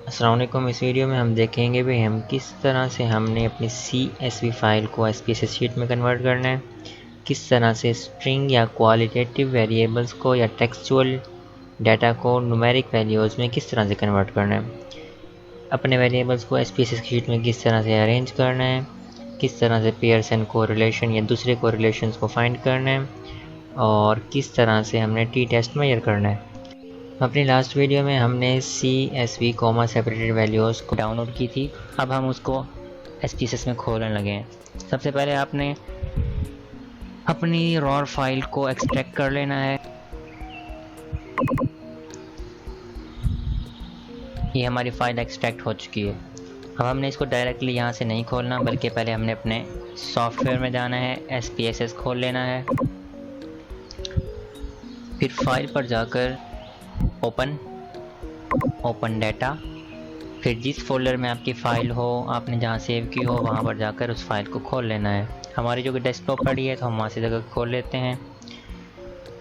अस्सलाम वालेकुम। इस वीडियो में हम देखेंगे भी हम किस तरह से हमने अपनी CSV फाइल को SPSS शीट में कन्वर्ट करना है, किस तरह से स्ट्रिंग या क्वालिटेटिव वेरिएबल्स को या टेक्सचुअल डाटा को न्यूमेरिक वैल्यूज़ में किस तरह से कन्वर्ट करना है, अपने वेरिएबल्स को SPSS शीट में किस तरह से अरेंज करना है, किस तरह से पेयर्सन कोरिलेशन या दूसरे कोरिलेशंस को फाइंड करना है, और किस तरह से हमने t-टेस्ट मेजर करना है। अपनी लास्ट वीडियो में हमने CSV कॉमा सेपरेटेड वैल्यूज़ को डाउनलोड की थी। अब हम उसको SPSS में खोलने लगे हैं। सबसे पहले आपने अपनी रॉ फाइल को एक्सट्रैक्ट कर लेना है। ये हमारी फ़ाइल एक्सट्रैक्ट हो चुकी है। अब हमने इसको डायरेक्टली यहाँ से नहीं खोलना, बल्कि पहले हमने अपने सॉफ्टवेयर में जाना है, SPSS खोल लेना है, फिर फाइल पर जाकर ओपन डाटा, फिर जिस फोल्डर में आपकी फ़ाइल हो, आपने जहाँ सेव की हो, वहाँ पर जाकर उस फाइल को खोल लेना है। हमारी जो कि डेस्कटॉप पड़ी है तो हम वहाँ से जगह खोल लेते हैं।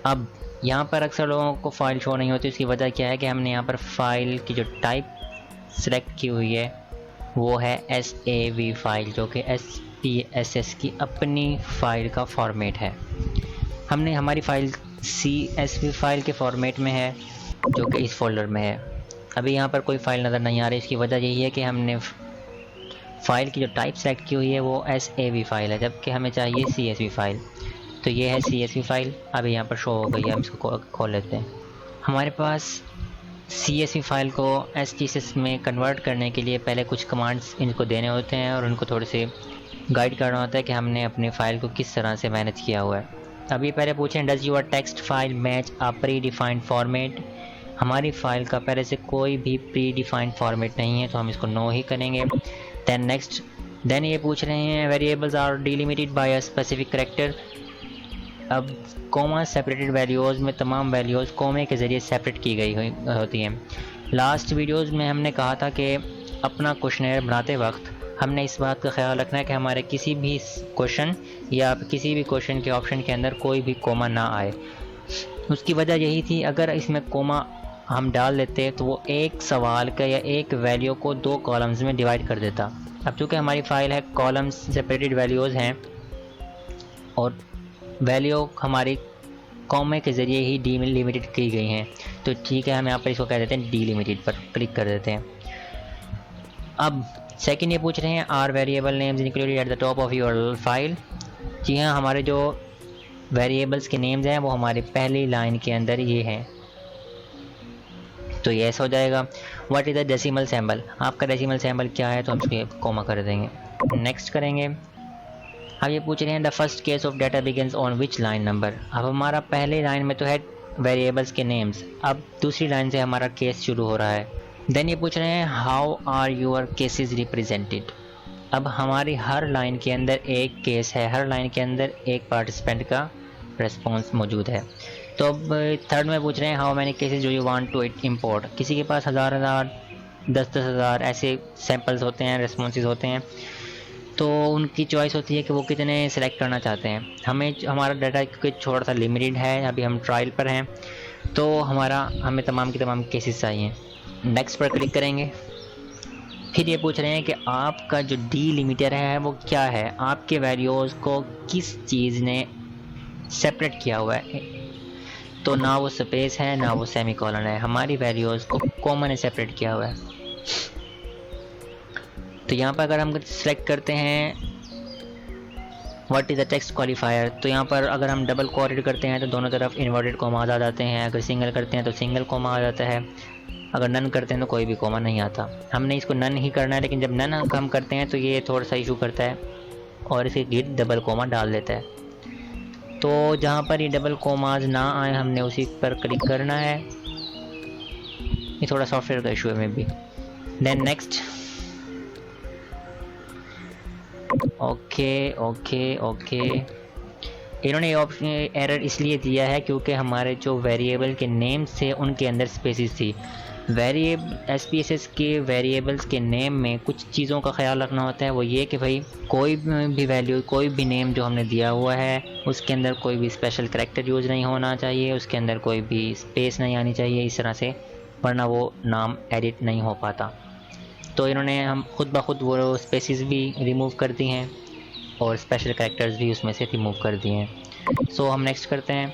अब यहाँ पर अक्सर लोगों को फ़ाइल शो नहीं होती, उसकी वजह क्या है कि हमने यहाँ पर फ़ाइल की जो टाइप सेलेक्ट की हुई है वो है SAV फाइल, जो कि SPSS की अपनी फ़ाइल का फॉर्मेट है। हमने हमारी फ़ाइल CSV फाइल के फॉर्मेट में है, जो कि इस फोल्डर में है। अभी यहाँ पर कोई फ़ाइल नज़र नहीं आ रही। इसकी वजह यही है कि हमने फ़ाइल की जो टाइप सेलेक्ट की हुई है वो SAV फाइल है, जबकि हमें चाहिए CSV फाइल। तो ये है CSV फाइल, अभी यहाँ पर शो हो गई है। हम इसको खोल लेते हैं। हमारे पास CSV फाइल को SPSS में कन्वर्ट करने के लिए पहले कुछ कमांड्स इनको देने होते हैं और उनको थोड़े से गाइड करना होता है कि हमने अपनी फ़ाइल को किस तरह से मैनेज किया हुआ है। अभी पहले पूछें does your text file match a predefined format. हमारी फ़ाइल का पहले से कोई भी प्री डिफाइंड फॉर्मेट नहीं है, तो हम इसको नो ही करेंगे। देन ये पूछ रहे हैं variables are delimited by a specific character. अब कॉमा सेपरेटेड वैल्यूज़ में तमाम वैल्यूज़ कोमे के ज़रिए सेपरेट की गई होती हैं। लास्ट वीडियोज़ में हमने कहा था कि अपना क्वेश्चनर बनाते वक्त हमने इस बात का ख्याल रखना है कि हमारे किसी भी क्वेश्चन या किसी भी क्वेश्चन के ऑप्शन के अंदर कोई भी कोमा ना आए। उसकी वजह यही थी, अगर इसमें कोमा हम डाल देते तो वो एक सवाल का या एक वैल्यू को दो कॉलम्स में डिवाइड कर देता। अब चूँकि हमारी फ़ाइल है कॉलम्स सेपरेटेड वैल्यूज़ हैं और वैल्यू हमारी कॉमे के ज़रिए ही डिलिमिटेड की गई हैं, तो ठीक है, हम यहाँ पर इसको कह देते हैं डिलिमिटेड पर क्लिक कर देते हैं। अब सेकंड ये पूछ रहे हैं are variable names included at the top of your file. जी हाँ, हमारे जो वेरिएबल्स के नेम्स हैं वो हमारे पहली लाइन के अंदर ये हैं, तो ये ऐसा हो जाएगा। What is the decimal sample, आपका डेसिमल सैम्बल क्या है, तो हम इसको कोमा कर देंगे। नेक्स्ट करेंगे। अब ये पूछ रहे हैं the first case of data begins on which line number. अब हमारा पहले लाइन में तो है वेरिएबल्स के नेम्स, अब दूसरी लाइन से हमारा केस शुरू हो रहा है। देन ये पूछ रहे हैं how are your cases represented. अब हमारी हर लाइन के अंदर एक केस है, हर लाइन के अंदर एक पार्टिसिपेंट का रेस्पॉन्स मौजूद है। तो अब थर्ड में पूछ रहे हैं how many cases do you want to import. किसी के पास 1000 10 हज़ार ऐसे सैम्पल्स होते हैं, रेस्पॉन्सेज होते हैं, तो उनकी चॉइस होती है कि वो कितने सेलेक्ट करना चाहते हैं। हमारा डाटा क्योंकि थोड़ा सा लिमिटेड है, अभी हम ट्रायल पर हैं, तो हमें तमाम के तमाम केसेस चाहिए। नेक्स्ट पर क्लिक करेंगे। फिर ये पूछ रहे हैं कि आपका जो डिलिमिटर है वो क्या है, आपके वैल्यूज़ को किस चीज़ ने सेपरेट किया हुआ है। तो ना वो स्पेस है ना वो सेमीकोलन है, हमारी वैल्यूज़ को कॉमन ने सेपरेट किया हुआ है। तो यहाँ पर अगर हम सेलेक्ट करते हैं what is the text qualifier, तो यहाँ पर अगर हम डबल क्वाड्रेट करते हैं तो दोनों तरफ इन्वर्टेड कोमास आ जाते हैं, अगर सिंगल करते हैं तो सिंगल कोमा आ जाता है, अगर नन करते हैं तो कोई भी कोमा नहीं आता। हमने इसको नन ही करना है, लेकिन जब नन हम करते हैं तो ये थोड़ा सा इशू करता है और इसके गिर्द डबल कोमा डाल देता है। तो जहाँ पर ये डबल कोमाज ना आए हमने उसी पर क्लिक करना है। ये थोड़ा सॉफ्टवेयर का इशू है may be. Then next. Okay इन्होंने ये ऑप्शन एरर इसलिए दिया है क्योंकि हमारे जो वेरिएबल के नेम्स थे उनके अंदर स्पेसिस थी। SPSS के वेरिएबल्स के नेम में कुछ चीज़ों का ख्याल रखना होता है। वो ये कि भाई कोई भी वैल्यू, कोई भी नेम जो हमने दिया हुआ है उसके अंदर कोई भी स्पेशल करैक्टर यूज़ नहीं होना चाहिए, उसके अंदर कोई भी स्पेस नहीं आनी चाहिए इस तरह से, वरना वो नाम एडिट नहीं हो पाता। तो इन्होंने हम खुद ब खुद वो स्पेसिस भी रिमूव कर दी हैं और स्पेशल करैक्टर्स भी उसमें से रिमूव कर दिए हैं। सो हम नेक्स्ट करते हैं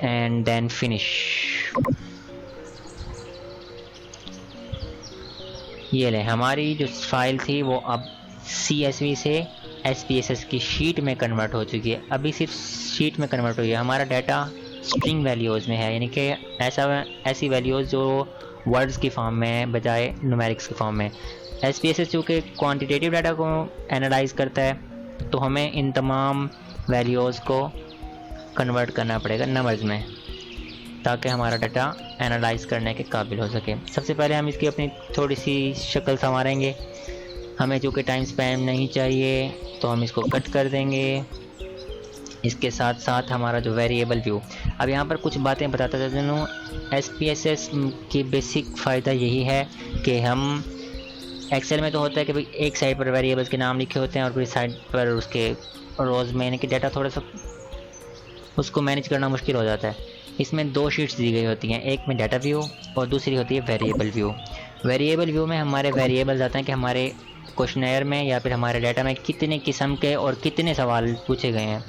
एंड देन फिनिश। ये ले, हमारी जो फाइल थी वो अब CSV से SPSS की शीट में कन्वर्ट हो चुकी है। अभी सिर्फ शीट में कन्वर्ट हुई है, हमारा डाटा स्ट्रिंग वैल्यूज़ में है, यानी कि ऐसी वैल्यूज़ जो वर्ड्स की फॉर्म में है बजाय न्यूमेरिक्स की फॉर्म में। SPSS चूँकि क्वांटिटेटिव डाटा को एनालाइज करता है तो हमें इन तमाम वैल्यूज़ को कन्वर्ट करना पड़ेगा नंबर्स में, ताकि हमारा डाटा एनालाइज करने के काबिल हो सके। सबसे पहले हम इसकी अपनी थोड़ी सी शक्ल संवारेंगे। हमें चूँकि टाइम स्पैन नहीं चाहिए तो हम इसको कट कर देंगे। इसके साथ साथ हमारा जो वेरिएबल व्यू, अब यहाँ पर कुछ बातें बताता चलूँ। SPSS की बेसिक फ़ायदा यही है कि हम एक्सेल में तो होता है कि भाई एक साइड पर वेरिएबल्स के नाम लिखे होते हैं और फिर साइड पर उसके रोज़ में, यानी कि डाटा थोड़ा सा उसको मैनेज करना मुश्किल हो जाता है। इसमें दो शीट्स दी गई होती हैं, एक में डाटा व्यू और दूसरी होती है वेरिएबल व्यू। वेरिएबल व्यू में हमारे वेरिएबल्स आते हैं कि हमारे क्वेश्चनेयर में या फिर हमारे डाटा में कितने किस्म के और कितने सवाल पूछे गए हैं।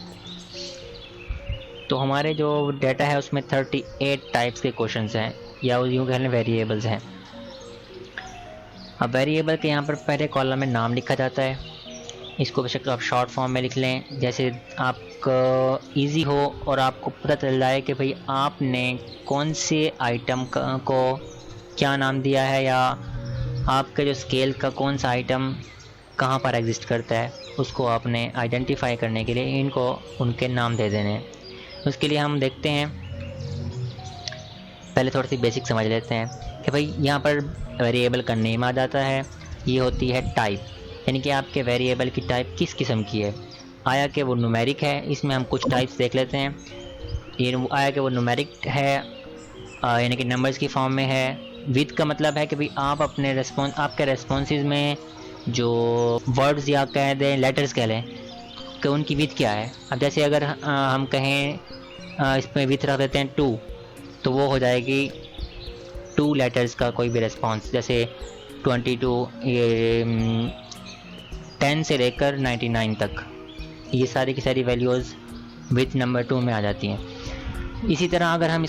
तो हमारे जो डाटा है उसमें 38 टाइप्स के क्वेश्चंस हैं, या यूँ कह लें वेरिएबल्स हैं। अब वेरिएबल के यहाँ पर पहले कॉलम में नाम लिखा जाता है, इसको बेशक आप शॉर्ट फॉर्म में लिख लें, जैसे आपका इजी हो और आपको पता चल जाए कि भाई आपने कौन से आइटम को क्या नाम दिया है, या आपके जो स्केल का कौन सा आइटम कहाँ पर एग्जिस्ट करता है, उसको आपने आइडेंटिफाई करने के लिए इनको उनके नाम दे देने हैं। उसके लिए हम देखते हैं, पहले थोड़ी सी बेसिक समझ लेते हैं कि भाई यहाँ पर वेरिएबल का नेम आ जाता है, ये होती है टाइप, यानी कि आपके वेरिएबल की टाइप किस किस्म की है। आया कि वो न्यूमेरिक है, इसमें हम कुछ टाइप्स देख लेते हैं। ये आया कि वो न्यूमेरिक है, यानी कि नंबर्स की फॉर्म में है। विद का मतलब है कि भाई आप अपने आपके रेस्पॉन्सेज में जो वर्ड्स या कह दें लेटर्स कह लें कि उनकी विद क्या है। अब जैसे अगर हम कहें इसमें विद रख देते हैं 2, तो वो हो जाएगी 2 लेटर्स का कोई भी रेस्पॉन्स, जैसे 22, ये 10 से लेकर 99 तक, ये सारी की सारी वैल्यूज़ विद नंबर 2 में आ जाती हैं। इसी तरह अगर हम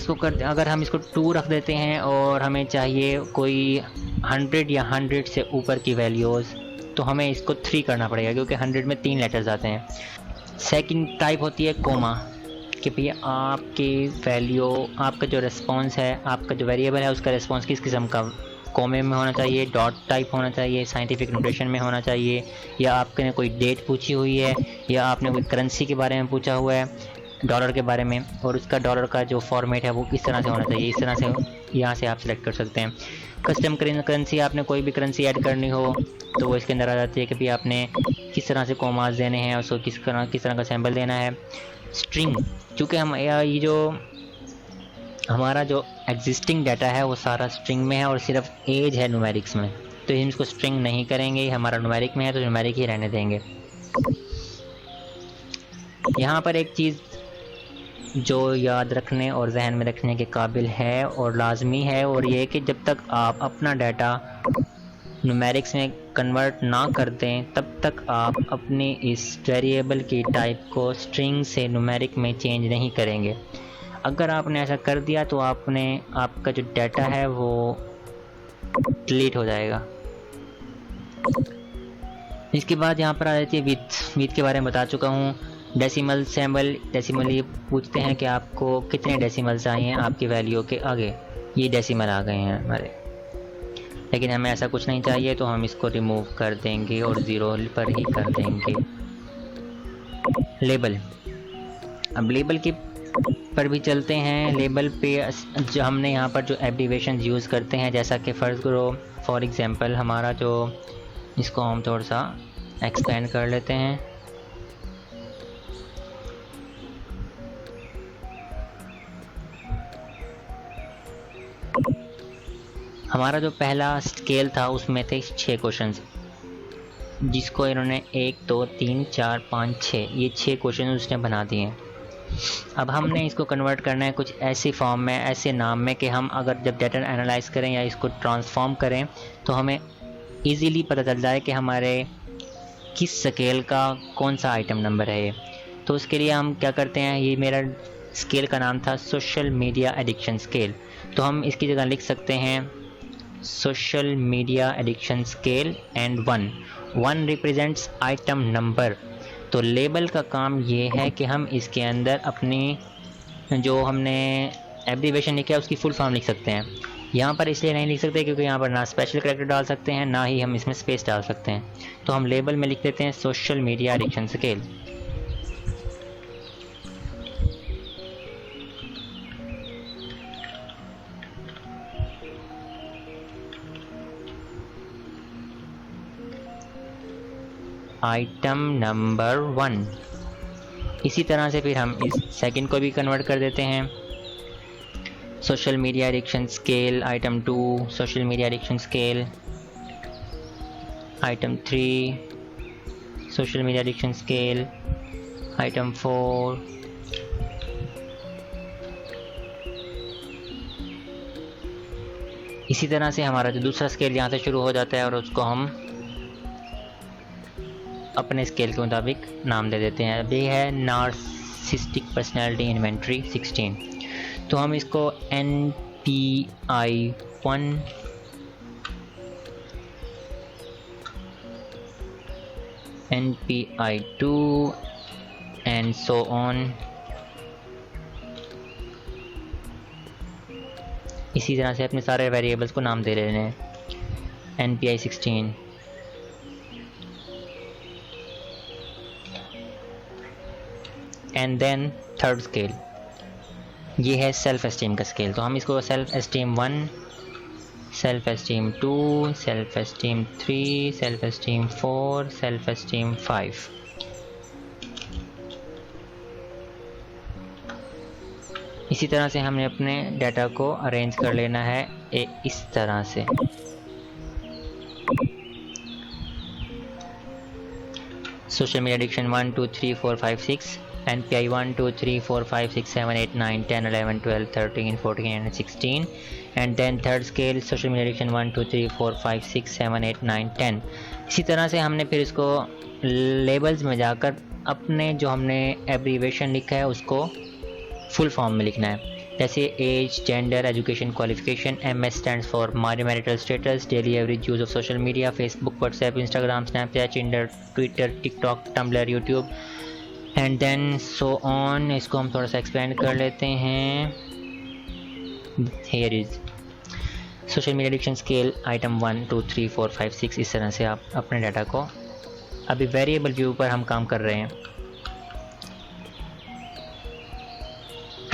इसको 2 रख देते हैं और हमें चाहिए कोई 100 या 100 से ऊपर की वैल्यूज़, तो हमें इसको 3 करना पड़ेगा, क्योंकि 100 में 3 लेटर्स आते हैं। सेकंड टाइप होती है कोमा, कि भैया आपकी वैल्यू, आपका जो रिस्पॉन्स है, आपका जो वेरिएबल है उसका रिस्पॉन्स किस किस्म का, कोमे में होना चाहिए, डॉट टाइप होना चाहिए, साइंटिफिक नोटेशन में होना चाहिए, या आपने कोई डेट पूछी हुई है, या आपने कोई करेंसी के बारे में पूछा हुआ है, डॉलर के बारे में, और उसका डॉलर का जो फॉर्मेट है वो किस तरह से होना चाहिए। इस तरह से यहाँ से आप सेलेक्ट कर सकते हैं। कस्टम करेंसी, आपने कोई भी करेंसी ऐड करनी हो तो वो इसके अंदर आ जाती है कि भाई आपने किस तरह से कोमास देने हैं, उसको किस तरह का सैम्पल देना है। स्ट्रिंग, चूँकि हम ये जो हमारा जो एग्जिस्टिंग डाटा है वो सारा स्ट्रिंग में है और सिर्फ एज है न्यूमेरिक्स में, तो हम इसको स्ट्रिंग नहीं करेंगे, हमारा न्यूमेरिक में है तो न्यूमेरिक ही रहने देंगे। यहाँ पर एक चीज़ जो याद रखने और जहन में रखने के काबिल है और लाजमी है, और ये कि जब तक आप अपना डाटा न्यूमेरिक्स में कन्वर्ट ना कर दें तब तक आप अपनी इस वेरिएबल की टाइप को स्ट्रिंग से न्यूमेरिक में चेंज नहीं करेंगे। अगर आपने ऐसा कर दिया तो आपका जो डाटा है वो डिलीट हो जाएगा। इसके बाद यहाँ पर आ जाती है विथ के बारे में बता चुका हूँ। डेसिमल सैम्बल, डेसिमल ये पूछते हैं कि आपको कितने डेसिमल चाहिए आपकी वैल्यू के आगे, ये डेसिमल आ गए हैं हमारे, लेकिन हमें ऐसा कुछ नहीं चाहिए तो हम इसको रिमूव कर देंगे और 0 पर ही कर देंगे। लेबल, अब लेबल के पर भी चलते हैं। लेबल पे जो हमने यहाँ पर जो एब्रीविएशन यूज़ करते हैं, जैसा कि फ़र्ज़ करो फॉर एग्ज़ाम्पल हमारा जो, इसको हम थोड़ा सा एक्सपेंड कर लेते हैं। हमारा जो पहला स्केल था उसमें थे 6 क्वेश्चंस, जिसको इन्होंने 1 2 3 4 5 6 ये 6 क्वेश्चन उसने बना दिए। अब हमने इसको कन्वर्ट करना है कुछ ऐसी फॉर्म में, ऐसे नाम में कि हम अगर जब डाटा एनालाइज करें या इसको ट्रांसफॉर्म करें तो हमें इजीली पता चल जाए कि हमारे किस स्केल का कौन सा आइटम नंबर है ये। तो उसके लिए हम क्या करते हैं, ये मेरा स्केल का नाम था सोशल मीडिया एडिक्शन स्केल, तो हम इसकी जगह लिख सकते हैं social media addiction scale and 1 represents item number. तो लेबल का काम ये है कि हम इसके अंदर अपनी जो हमने एब्रीवेशन लिखा है उसकी फुल फॉर्म लिख सकते हैं। यहाँ पर इसलिए नहीं लिख सकते क्योंकि यहाँ पर ना स्पेशल कैरेक्टर डाल सकते हैं ना ही हम इसमें स्पेस डाल सकते हैं, तो हम लेबल में लिख देते हैं social media addiction scale. Item number 1। इसी तरह से फिर हम इस सेकंड को भी कन्वर्ट कर देते हैं, social media addiction scale item 2, social media addiction scale item 3, social media addiction scale item 4, इसी तरह से हमारा जो दूसरा स्केल यहाँ से शुरू हो जाता है और उसको हम अपने स्केल के मुताबिक नाम दे देते हैं। अभी है नार्सिसिस्टिक पर्सनैलिटी इन्वेंट्री 16, तो हम इसको NPI 1, NPI 2 and so on, इसी तरह से अपने सारे वेरिएबल्स को नाम दे लेने हैं। NPI 16 and then third scale, ये है सेल्फ एस्टीम का स्केल, तो हम इसको self esteem 1, self esteem 2, self esteem 3, self esteem 4, self esteem 5। इसी तरह से हमने अपने डाटा को अरेंज कर लेना है इस तरह से। Social media addiction 1 2 3 4 5 6, NPI 1 2 3 4 5 6 7 8 9 10 11 12 13 14 and 16, and then third scale social media addiction 1 2 3 4 5 6 7 8 9 10। इसी तरह से हमने फिर इसको लेबल्स में जाकर अपने जो हमने एब्रीवेशन लिखा है उसको फुल फॉर्म में लिखना है, जैसे age, gender, education, qualification. MS stands for marital status, daily average use of social media, Facebook, WhatsApp, Instagram, Snapchat, Tinder, Twitter, TikTok, Tumblr, YouTube and then so on. इसको हम थोड़ा सा एक्सपेंड कर लेते हैं। Here is social media addiction scale item 1 2 3 4 5 6। इस तरह से आप अपने डाटा को, अभी वेरिएबल व्यू पर हम काम कर रहे हैं।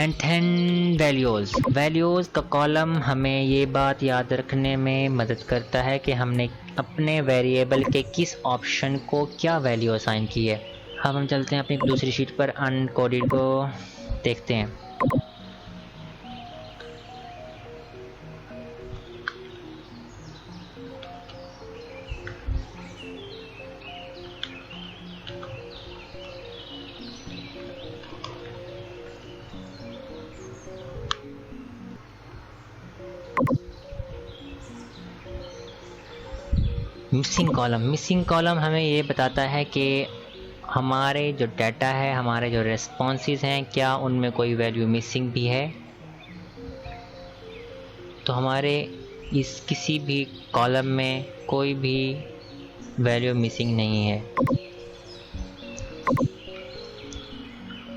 एंड देन वैल्यूज़ का कॉलम हमें ये बात याद रखने में मदद करता है कि हमने अपने वेरिएबल के किस ऑप्शन को क्या वैल्यू असाइन की है। अब हम चलते हैं अपनी दूसरी शीट पर, अनकोडेड को देखते हैं। मिसिंग कॉलम हमें ये बताता है कि हमारे जो डाटा है, हमारे जो रेस्पॉन्सेस हैं, क्या उनमें कोई वैल्यू मिसिंग भी है। तो हमारे इस किसी भी कॉलम में कोई भी वैल्यू मिसिंग नहीं है,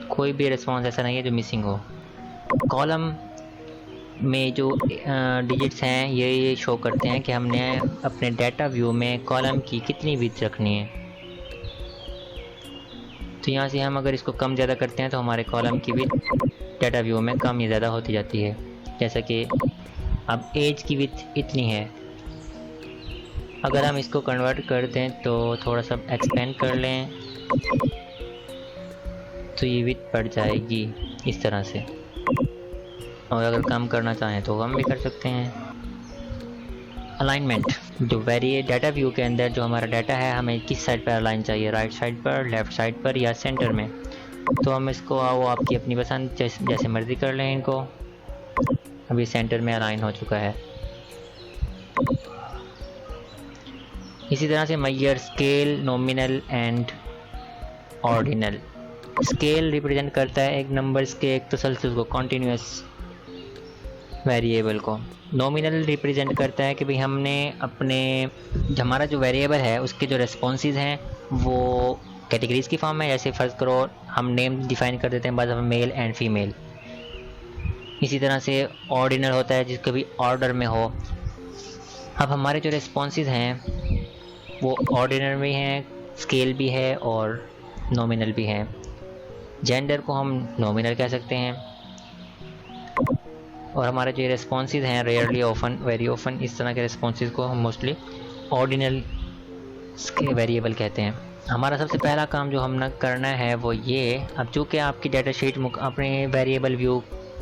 कोई भी रेस्पॉन्स ऐसा नहीं है जो मिसिंग हो। कॉलम में जो डिजिट्स हैं ये शो करते हैं कि हमने अपने डाटा व्यू में कॉलम की कितनी विड्थ रखनी है। तो यहाँ से हम अगर इसको कम ज़्यादा करते हैं तो हमारे कॉलम की विड्थ डाटा व्यू में कम या ज़्यादा होती जाती है। जैसा कि अब एज की विड्थ इतनी है, अगर हम इसको कन्वर्ट कर दें तो थोड़ा सा एक्सपेंड कर लें तो ये विड्थ बढ़ जाएगी इस तरह से, और अगर कम करना चाहें तो कम भी कर सकते हैं। अलाइनमेंट, जो डाटा व्यू के अंदर जो हमारा डाटा है हमें किस साइड पर अलाइन चाहिए, राइट साइड पर, लेफ़्ट साइड पर या सेंटर में। तो हम इसको वो आपकी अपनी पसंद जैसे मर्ज़ी कर लें इनको। अभी सेंटर में अलाइन हो चुका है। इसी तरह से measure, scale, nominal and ordinal. Scale represent करता है एक नंबर्स के एक तसलसल को, कॉन्टीन्यूस वेरिएबल को। नॉमिनल रिप्रेजेंट करता है कि भाई हमने अपने हमारा जो वेरिएबल है उसके जो रेस्पॉन्सेज हैं वो कैटेगरीज की फॉर्म में, जैसे फ़र्ज़ करो हम नेम डिफ़ाइन कर देते हैं बस मेल एंड फीमेल। इसी तरह से ऑर्डिनल होता है जिसको भी ऑर्डर में हो। अब हमारे जो रेस्पॉन्सेज हैं वो ऑर्डिनल भी हैं, स्केल भी है और नॉमिनल भी हैं। जेंडर को हम नॉमिनल कह सकते हैं, और हमारे जो रेस्पॉन्सेज हैं रेयरली, ऑफन, वेरी ऑफन, इस तरह के रेस्पॉन्सेज को हम मोस्टली ऑर्डिनल के वेरिएबल कहते हैं। हमारा सबसे पहला काम जो हमने करना है वो ये, अब चूँकि आपकी डाटा शीट अपने वेरिएबल व्यू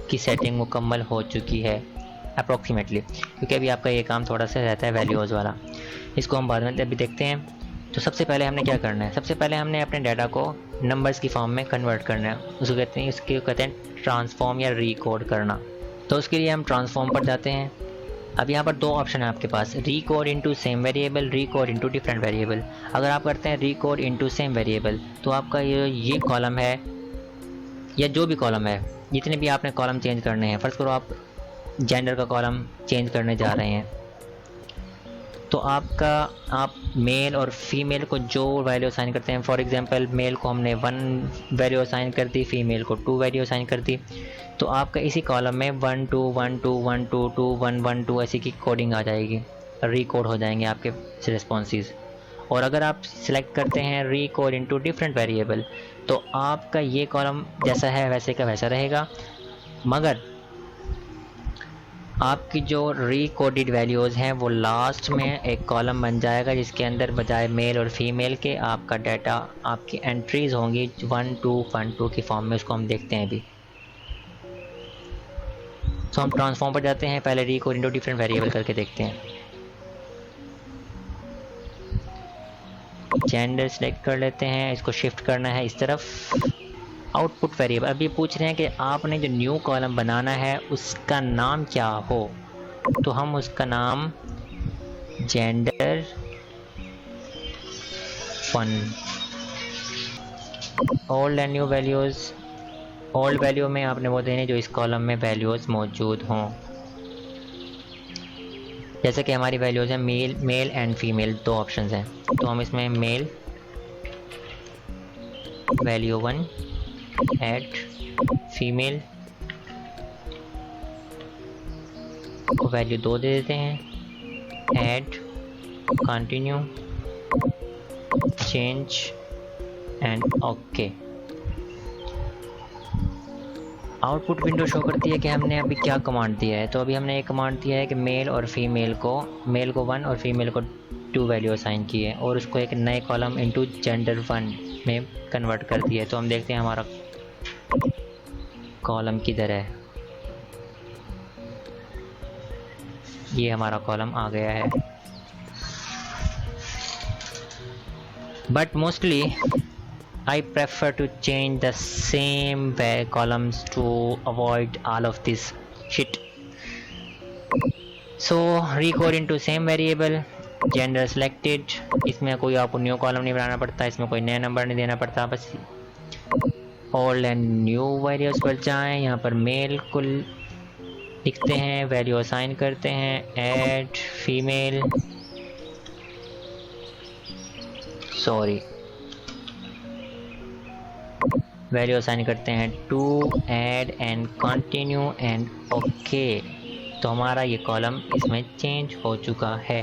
की सेटिंग मुकम्मल हो चुकी है अप्रॉक्सीमेटली, क्योंकि अभी आपका ये काम थोड़ा सा रहता है वैल्यूज़ वाला, इसको हम बाद में अभी देखते हैं। तो सबसे पहले हमने क्या करना है, सबसे पहले हमने अपने डाटा को नंबर्स की फॉर्म में कन्वर्ट करना है। उसको कहते हैं ट्रांसफॉर्म या रीकोड करना। तो उसके लिए हम ट्रांसफॉर्म पर जाते हैं। अब यहाँ पर दो ऑप्शन है आपके पास, recode into same variable, recode into different variable. अगर आप करते हैं रीकोड इनटू सेम वेरिएबल तो आपका ये कॉलम है या जो भी कॉलम है, जितने भी आपने कॉलम चेंज करने हैं, फ़र्ज़ करो आप जेंडर का कॉलम चेंज करने जा रहे हैं, तो आप मेल और फीमेल को जो वैल्यू असाइन करते हैं, फॉर एग्जांपल मेल को हमने 1 वैल्यू असाइन कर दी, फीमेल को 2 वैल्यू असाइन कर दी, तो आपका इसी कॉलम में 1 2 1 2 1 2 2 1 1 2 ऐसी की कोडिंग आ जाएगी, रिकोड हो जाएंगे आपके रिस्पॉन्सेज। और अगर आप सिलेक्ट करते हैं रिकोड इनटू डिफरेंट वेरिएबल तो आपका ये कॉलम जैसा है वैसे का वैसा रहेगा, मगर आपकी जो रिकोडेड वैल्यूज़ हैं वो लास्ट में एक कॉलम बन जाएगा जिसके अंदर बजाय मेल और फीमेल के आपका डाटा, आपकी एंट्रीज़ होंगी 1 2 1 2 की फॉर्म में। उसको हम देखते हैं अभी। तो हम ट्रांसफॉर्म पर जाते हैं, पहले रिकोड इनटू डिफरेंट वेरिएबल करके देखते हैं। जेंडर सेलेक्ट कर लेते हैं, इसको शिफ्ट करना है इस तरफ। आउटपुट वेरिएबल, अभी पूछ रहे हैं कि आपने जो न्यू कॉलम बनाना है उसका नाम क्या हो, तो हम उसका नाम gender 1। Old and new values, old value में आपने वो देने जो इस कॉलम में वैल्यूज़ मौजूद हों, जैसे कि हमारी वैल्यूज़ हैं मेल एंड फीमेल, दो ऑप्शंस हैं, तो हम इसमें मेल वैल्यू 1 ऐड, फीमेल को वैल्यू 2 दे देते हैं, add, continue, change and okay. Output window show करती है कि हमने अभी क्या कमांड दिया है। तो अभी हमने एक कमांड दिया है कि मेल और फीमेल को, मेल को 1 और फीमेल को 2 वैल्यू असाइन की है और उसको एक नए कॉलम इनटू जेंडर 1 में कन्वर्ट कर दिया है। तो हम देखते हैं हमारा कॉलम किधर है, ये हमारा कॉलम आ गया है। But mostly I prefer to change the same columns to avoid all of this shit. So recode into same variable, gender selected, इसमें कोई आपको न्यू कॉलम नहीं बनाना पड़ता, इसमें कोई नया नंबर नहीं देना पड़ता, बस ओल्ड एंड न्यू वेरिएबल्स पर जाएं, यहाँ पर मेल को लिखते हैं, वैल्यू असाइन करते हैं, ऐड फीमेल, वैल्यू असाइन करते हैं 2, add and continue and okay. तो हमारा ये कॉलम इसमें चेंज हो चुका है।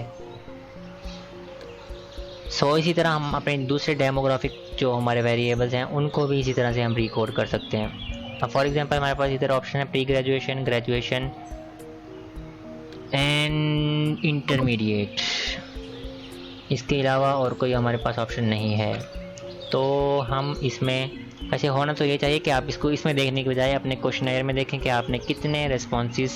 इसी तरह हम अपने दूसरे डेमोग्राफिक जो हमारे वेरिएबल्स हैं उनको भी इसी तरह से हम रिकॉर्ड कर सकते हैं। अब फॉर एग्जांपल हमारे पास इधर ऑप्शन है pre graduation, graduation and intermediate, इसके अलावा और कोई हमारे पास ऑप्शन नहीं है। तो हम इसमें ऐसे होना तो ये चाहिए कि आप इसको इसमें देखने के बजाय अपने क्वेश्चनर में देखें कि आपने कितने रेस्पॉन्सेस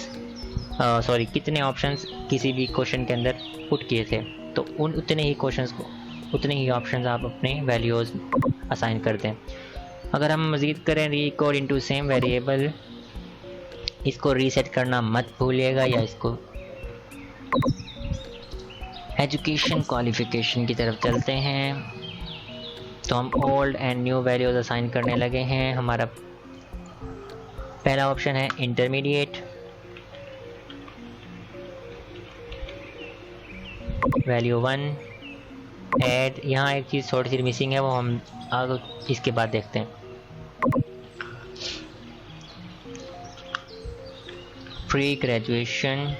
सॉरी कितने ऑप्शंस किसी भी क्वेश्चन के अंदर पुट किए थे, तो उतने ही क्वेश्चंस को, उतने ही ऑप्शंस आप अपने वैल्यूज़ असाइन कर दें। अगर हम मज़ीद करें रिकॉर्ड इनटू सेम वेरिएबल, इसको रीसेट करना मत भूलिएगा, या इसको एजुकेशन क्वालिफिकेशन की तरफ चलते हैं। तो हम old and new values assign करने लगे हैं। हमारा पहला ऑप्शन है इंटरमीडिएट, वैल्यू 1 ऐड। यहाँ एक चीज़ थोड़ी सी मिसिंग है, वो हम आगे इसके बाद देखते हैं। प्री ग्रेजुएशन,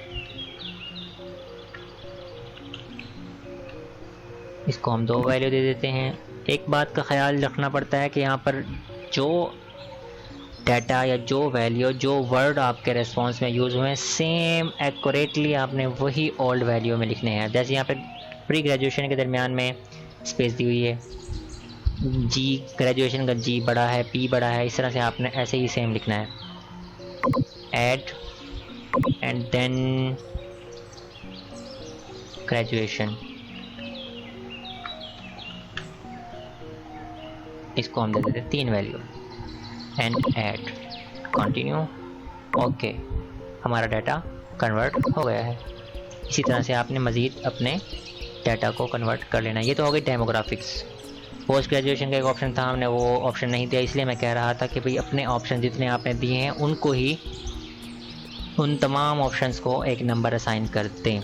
इसको हम 2 वैल्यू दे देते हैं। एक बात का ख्याल रखना पड़ता है कि यहाँ पर जो डाटा या जो वैल्यू, जो वर्ड आपके रेस्पॉन्स में यूज़ हुए हैं, सेम एक्यूरेटली आपने वही ओल्ड वैल्यू में लिखने हैं। जैसे यहाँ पे प्री ग्रेजुएशन के दरमियान में स्पेस दी हुई है, जी ग्रेजुएशन का जी बड़ा है, पी बड़ा है, इस तरह से आपने ऐसे ही सेम लिखना है। ऐड एंड देन ग्रेजुएशन, इसको हम दे देते हैं 3 value and add, continue. Okay, हमारा डाटा कन्वर्ट हो गया है। इसी तरह से आपने मज़ीद अपने डाटा को कन्वर्ट कर लेना है। ये तो हो गई डेमोग्राफिक्स। पोस्ट ग्रेजुएशन का एक ऑप्शन था, हमने वो ऑप्शन नहीं दिया, इसलिए मैं कह रहा था कि भाई अपने ऑप्शन जितने आपने दिए हैं उनको ही, उन तमाम ऑप्शंस को एक नंबर असाइन कर दें।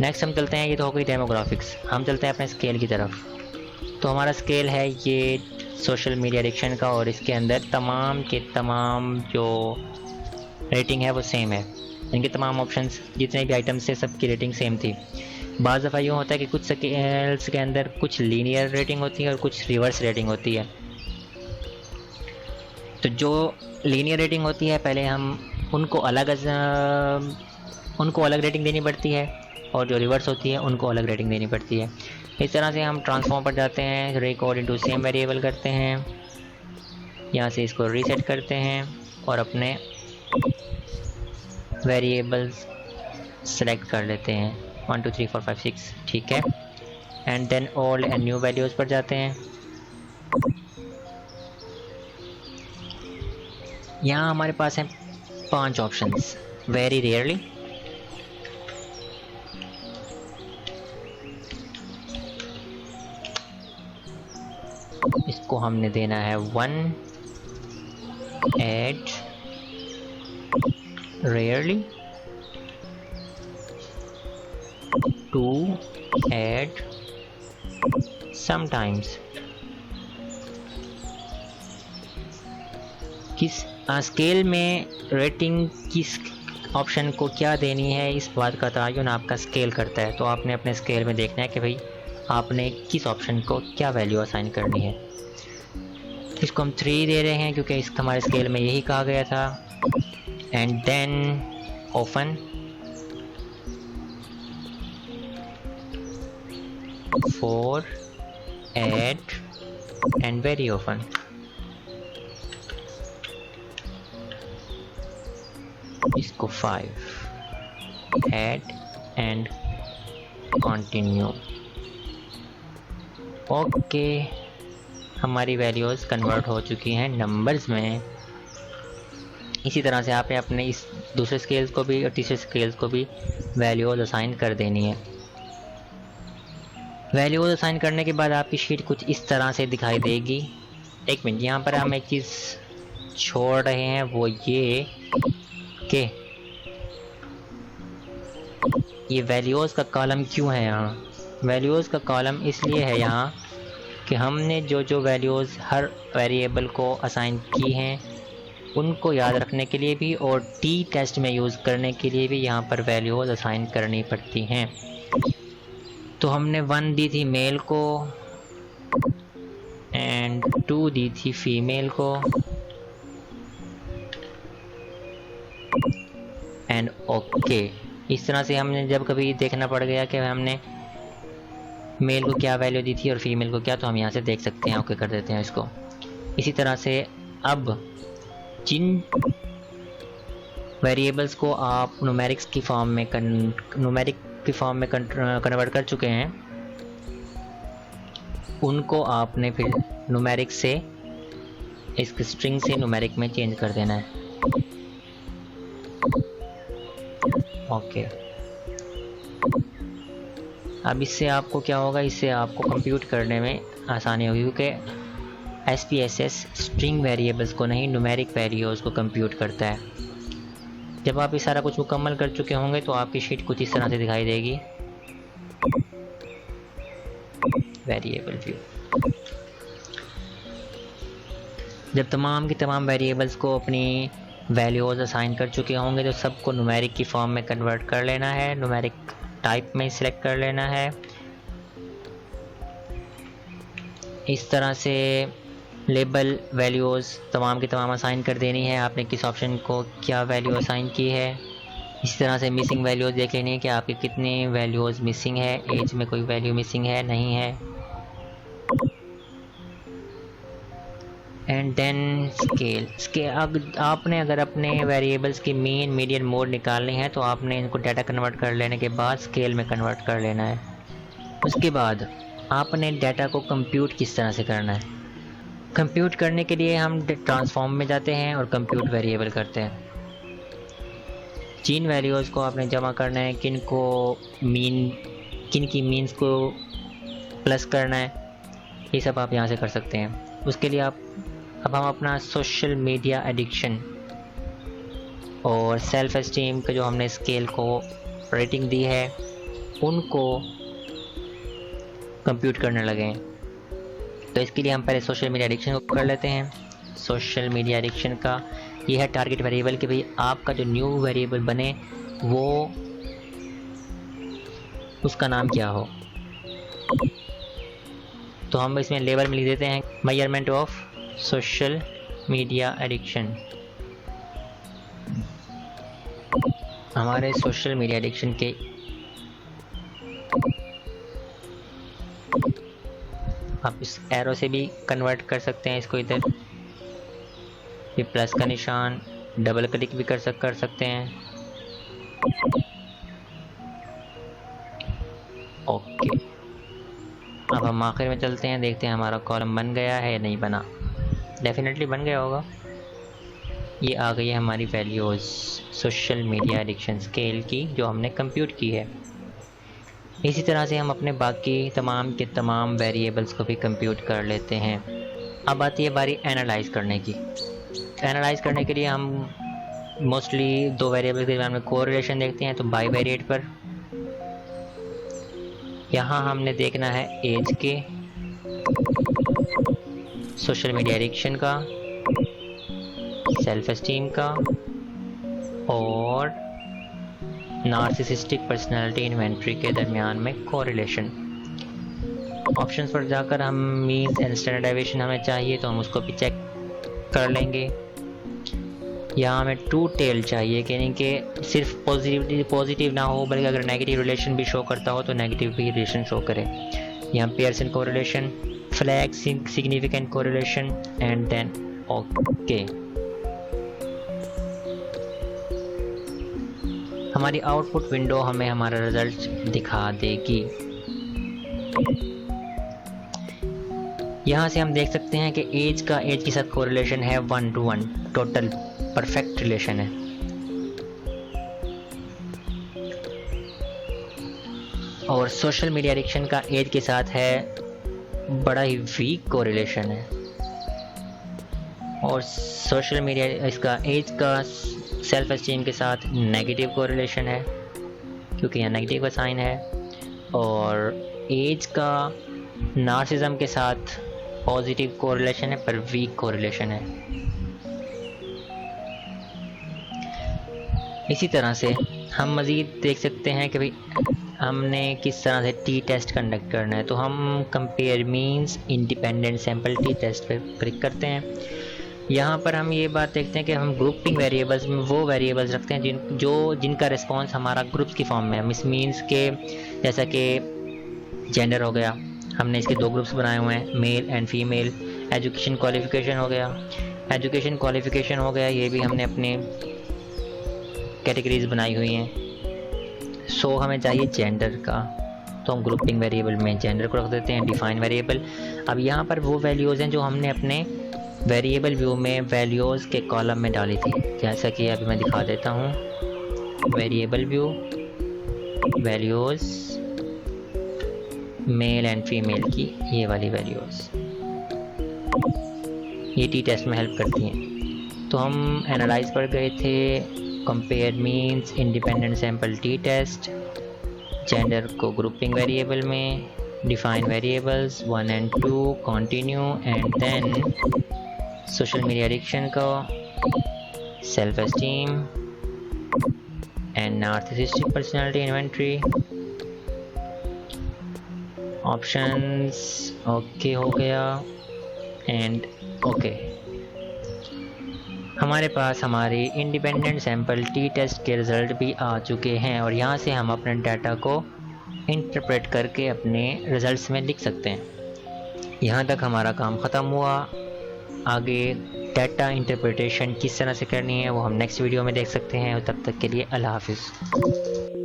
नेक्स्ट हम चलते हैं, ये तो हो गई डेमोग्राफिक्स, हम चलते हैं अपने स्केल की तरफ। तो हमारा स्केल है ये सोशल मीडिया एडिक्शन का, और इसके अंदर तमाम के तमाम जो रेटिंग है वो सेम है। इनके तमाम ऑप्शंस जितने भी आइटम्स थे सबकी रेटिंग सेम थी। बाज़ दफ़ा यूँ होता है कि कुछ स्केल्स के अंदर कुछ लीनियर रेटिंग होती है और कुछ रिवर्स रेटिंग होती है। तो जो लीनियर रेटिंग होती है पहले हम उनको अलग रेटिंग देनी पड़ती है, और जो रिवर्स होती है उनको अलग रेटिंग देनी पड़ती है। इस तरह से हम ट्रांसफॉर्म पर जाते हैं, रिकॉर्ड इनटू सेम वेरिएबल करते हैं, यहाँ से इसको रीसेट करते हैं और अपने वेरिएबल्स सेलेक्ट कर लेते हैं 1 2 3 4 5 6, ठीक है। And then old and new values पर जाते हैं। यहाँ हमारे पास हैं 5 ऑप्शंस। वेरी रेयरली, इसको हमने देना है 1, ऐड, रेयरली, 2, ऐड, समटाइम्स। किस स्केल में रेटिंग किस ऑप्शन को क्या देनी है, इस बात का तयन आपका स्केल करता है। तो आपने अपने स्केल में देखना है कि भाई आपने किस ऑप्शन को क्या वैल्यू असाइन करनी है। इसको हम 3 दे रहे हैं क्योंकि इसका हमारे स्केल में यही कहा गया था। And then often, 4, add and very often. इसको 5, ऐड एंड कंटिन्यू। ओके, हमारी वैल्यूज़ कन्वर्ट हो चुकी हैं नंबर्स में। इसी तरह से आपने अपने इस दूसरे स्केल्स को भी और तीसरे स्केल्स को भी वैल्यूज़ असाइन कर देनी है। वैल्यूज़ असाइन करने के बाद आपकी शीट कुछ इस तरह से दिखाई देगी। एक मिनट, यहाँ पर हम एक चीज़ छोड़ रहे हैं, वो ये कि ये वैल्यूज़ का कॉलम क्यों है यहाँ। वैल्यूज़ का कॉलम इसलिए है यहाँ कि हमने जो जो वैल्यूज़ हर वेरिएबल को असाइन की हैं उनको याद रखने के लिए भी और टी टेस्ट में यूज़ करने के लिए भी यहाँ पर वैल्यूज़ असाइन करनी पड़ती हैं। तो हमने 1 दी थी मेल को एंड 2 दी थी फीमेल को एंड ओके। इस तरह से हमने जब कभी देखना पड़ गया कि हमने मेल को क्या वैल्यू दी थी और फीमेल को क्या, तो हम यहाँ से देख सकते हैं। ओके कर देते हैं इसको। इसी तरह से अब जिन वेरिएबल्स को आप न्यूमेरिक की फॉर्म में कन्वर्ट कर चुके हैं, उनको आपने फिर न्यूमेरिक से इस स्ट्रिंग से न्यूमेरिक में चेंज कर देना है। ओके, अब इससे आपको क्या होगा, इससे आपको कंप्यूट करने में आसानी होगी, क्योंकि SPSS स्ट्रिंग वेरिएबल्स को नहीं, न्यूमेरिक वैल्यूज़ को कंप्यूट करता है। जब आप ये सारा कुछ मुकम्मल कर चुके होंगे तो आपकी शीट कुछ इस तरह से दिखाई देगी। वेरिएबल व्यू, जब तमाम की तमाम वेरिएबल्स को अपनी वैल्यूज़ असाइन कर चुके होंगे तो सबको न्यूमेरिक की फॉर्म में कन्वर्ट कर लेना है, न्यूमेरिक टाइप में सिलेक्ट कर लेना है। इस तरह से लेबल वैल्यूज़ तमाम की तमाम असाइन कर देनी है, आपने किस ऑप्शन को क्या वैल्यू असाइन की है। इस तरह से मिसिंग वैल्यूज़ देख लेनी है कि आपकी कितनी वैल्यूज़ मिसिंग है, एज में कोई वैल्यू मिसिंग है नहीं है। एंड देन स्केल, आपने अगर अपने वेरिएबल्स की मीन मीडियन मोड निकालनी है तो आपने इनको डाटा कन्वर्ट कर लेने के बाद स्केल में कन्वर्ट कर लेना है। उसके बाद आपने डाटा को कंप्यूट किस तरह से करना है। कंप्यूट करने के लिए हम ट्रांसफॉर्म में जाते हैं और कंप्यूट वेरिएबल करते हैं। जिन वैल्यूज़ को आपने जमा करना है, किन की मीन्स को प्लस करना है, ये सब आप यहाँ से कर सकते हैं। उसके लिए अब हम अपना सोशल मीडिया एडिक्शन और सेल्फ एस्टीम का जो हमने स्केल को रेटिंग दी है उनको कंप्यूट करने लगे हैं। तो इसके लिए हम पहले सोशल मीडिया एडिक्शन को कर लेते हैं। सोशल मीडिया एडिक्शन का ये है टारगेट वेरिएबल कि भाई आपका जो न्यू वेरिएबल बने वो उसका नाम क्या हो। तो हम इसमें लेबल में लिख देते हैं measurement of social media addiction. हमारे सोशल मीडिया एडिक्शन के आप इस एरो से भी कन्वर्ट कर सकते हैं इसको, इधर ये प्लस का निशान डबल क्लिक भी कर सकते हैं। ओके, अब हम आखिर में चलते हैं, देखते हैं हमारा कॉलम बन गया है या नहीं बना। डेफिनेटली बन गया होगा। ये आ गई है हमारी values social media addiction scale की जो हमने कंप्यूट की है। इसी तरह से हम अपने बाकी तमाम के तमाम वेरिएबल्स को भी कंप्यूट कर लेते हैं। अब आती है बारी एनालाइज करने की। एनालाइज करने के लिए हम मोस्टली दो वेरिएबल के दरमियान में कोरिलेशन देखते हैं। तो बाई वेरिएट पर यहाँ हमने देखना है एज के, सोशल मीडिया एडिक्शन का, सेल्फ एस्टीम का और नार्सिसिस्टिक पर्सनालिटी इन्वेंट्री के दरमियान में कोरिलेशन। ऑप्शंस पर जाकर हम मीन्स एंड स्टैंडर्ड डेविएशन हमें चाहिए तो हम उसको भी चेक कर लेंगे। यहाँ हमें ट्रू टेल चाहिए, यानी कि सिर्फ पॉजिटिव ना हो बल्कि अगर नेगेटिव रिलेशन भी शो करता हो तो नेगेटिव भी रिलेशन शो करे। यहाँ Pearson correlation, flag significant correlation and then okay. हमारी आउटपुट विंडो हमें हमारा रिजल्ट दिखा देगी। यहाँ से हम देख सकते हैं कि एज के साथ कोरिलेशन है 1 to 1, टोटल परफेक्ट रिलेशन है। और सोशल मीडिया एडिक्शन का एज के साथ है बड़ा ही वीक कोरिलेशन है। और सोशल मीडिया इसका एज का सेल्फ एस्टीम के साथ नेगेटिव कोरिलेशन है क्योंकि यहाँ नेगेटिव का साइन है। और एज का नार्सिज्म के साथ पॉजिटिव कोरिलेशन है पर वीक कोरिलेशन है। इसी तरह से हम मज़ीद देख सकते हैं कि भाई हमने किस तरह से टी टेस्ट कंडक्ट करना है। तो हम compare means independent sample T test पर क्लिक करते हैं। यहाँ पर हम ये बात देखते हैं कि हम ग्रुपिंग वेरिएबल्स में वो वेरिएबल्स रखते हैं जिनका रिस्पांस हमारा ग्रुप्स की फॉर्म में है। मिस मीन्स के जैसा कि जेंडर हो गया, हमने इसके 2 ग्रुप्स बनाए हुए हैं, male and female. Education qualification हो गया, ये भी हमने अपने कैटेगरीज बनाई हुई हैं। सो हमें चाहिए जेंडर का, तो हम ग्रुपिंग वेरिएबल में जेंडर को रख देते हैं, डिफाइन वेरिएबल। अब यहाँ पर वो वैल्यूज़ हैं जो हमने अपने वेरिएबल व्यू में वैल्यूज़ के कॉलम में डाली थी, जैसा कि अभी मैं दिखा देता हूँ। Variable view, values male and female की, ये वाली वैल्यूज़ ये टी टेस्ट में हेल्प करती हैं। तो हम एनालाइज पर गए थे, compare means, independent sample T test, gender को ग्रुपिंग वेरिएबल में, define variables 1 and 2, continue, and then social media addiction को, self esteem and narcissistic personality inventory. Options okay हो गया एंड ओके। हमारे पास हमारे इंडिपेंडेंट सैम्पल टी टेस्ट के result भी आ चुके हैं और यहाँ से हम अपने डाटा को इंटरप्रेट करके अपने रिज़ल्ट्स में लिख सकते हैं। यहाँ तक हमारा काम ख़त्म हुआ। आगे डाटा इंटरप्रिटेशन किस तरह से करनी है वो हम नेक्स्ट वीडियो में देख सकते हैं। तब तक के लिए अल्लाह हाफिज़।